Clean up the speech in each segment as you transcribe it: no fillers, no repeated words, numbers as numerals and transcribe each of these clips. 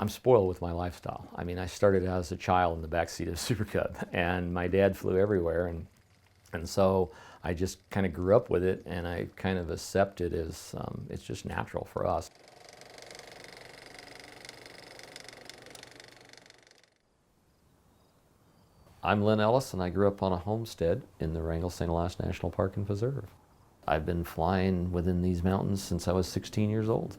I'm spoiled with my lifestyle. I mean, I started out as a child in the backseat of a Super Cub, and my dad flew everywhere, and so I just kind of grew up with it, and I kind of accept it as it's just natural for us. I'm Lynn Ellis, and I grew up on a homestead in the Wrangell-St. Elias National Park and Preserve. I've been flying within these mountains since I was 16 years old.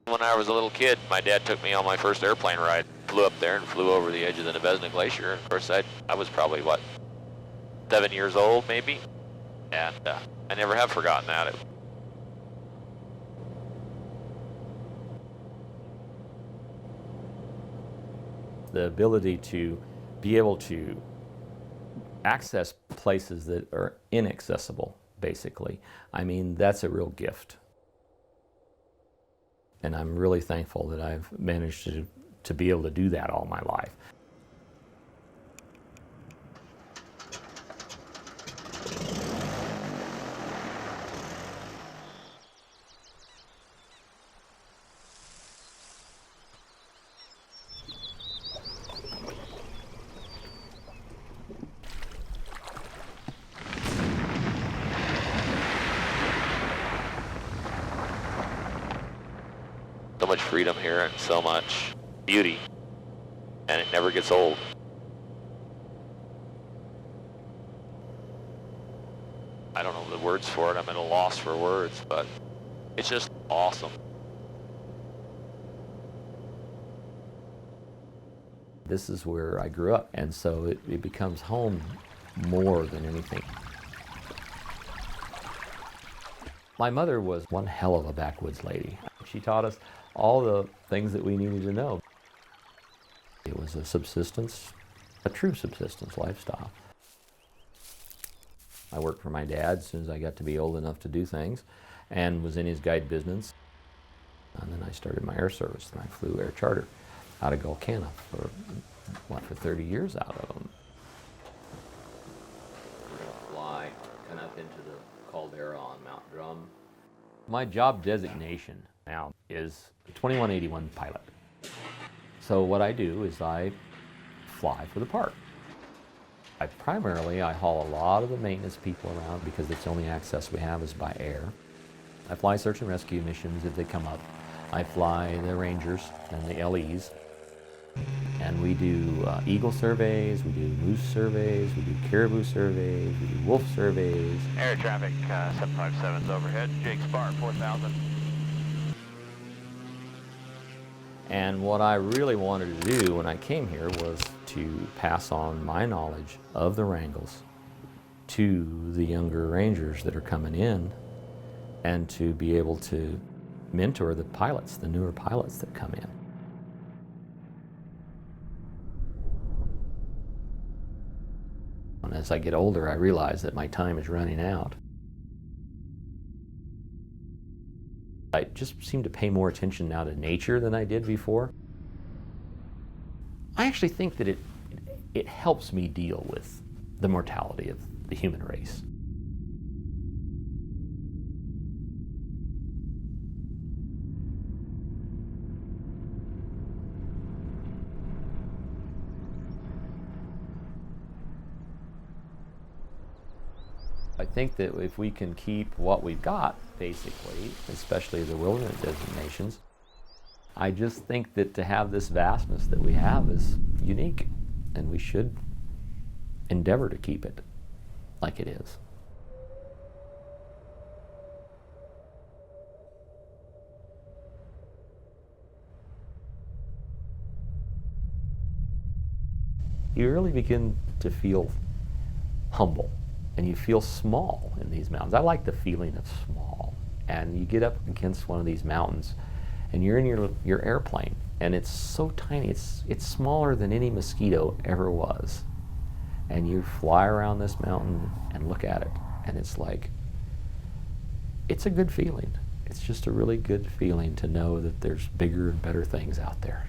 When I was a little kid, my dad took me on my first airplane ride. Flew up there and flew over the edge of the Nebezna Glacier. Of course, I was probably, 7 years old maybe? And I never have forgotten that. The ability to be able to access places that are inaccessible, basically. I mean, that's a real gift. And I'm really thankful that I've managed to be able to do that all my life. So much freedom here and so much beauty, and it never gets old. I don't know the words for it. I'm at a loss for words, but it's just awesome. This is where I grew up, and so it becomes home more than anything. My mother was one hell of a backwoods lady. She taught us all the things that we needed to know. It was a true subsistence lifestyle. I worked for my dad as soon as I got to be old enough to do things, and was in his guide business. And then I started my air service, and I flew air charter out of Gulkana for 30 years out of them. We're going to fly kind of up into the caldera on Mount Drum. My job designation now is a 2181 pilot. So what I do is I fly for the park. I haul a lot of the maintenance people around because it's the only access we have is by air. I fly search and rescue missions if they come up. I fly the Rangers and the Ellis. And we do eagle surveys, we do moose surveys, we do caribou surveys, we do wolf surveys. Air traffic 757's overhead, Jake Spar 4000. And what I really wanted to do when I came here was to pass on my knowledge of the Wrangles to the younger Rangers that are coming in, and to be able to mentor the pilots, the newer pilots that come in. And as I get older, I realize that my time is running out. I just seem to pay more attention now to nature than I did before. I actually think that it helps me deal with the mortality of the human race. I think that if we can keep what we've got, basically, especially the wilderness designations, I just think that to have this vastness that we have is unique, and we should endeavor to keep it like it is. You really begin to feel humble. And you feel small in these mountains. I like the feeling of small. And you get up against one of these mountains, and you're in your airplane, and it's so tiny. It's smaller than any mosquito ever was. And you fly around this mountain and look at it, and it's a good feeling. It's just a really good feeling to know that there's bigger and better things out there.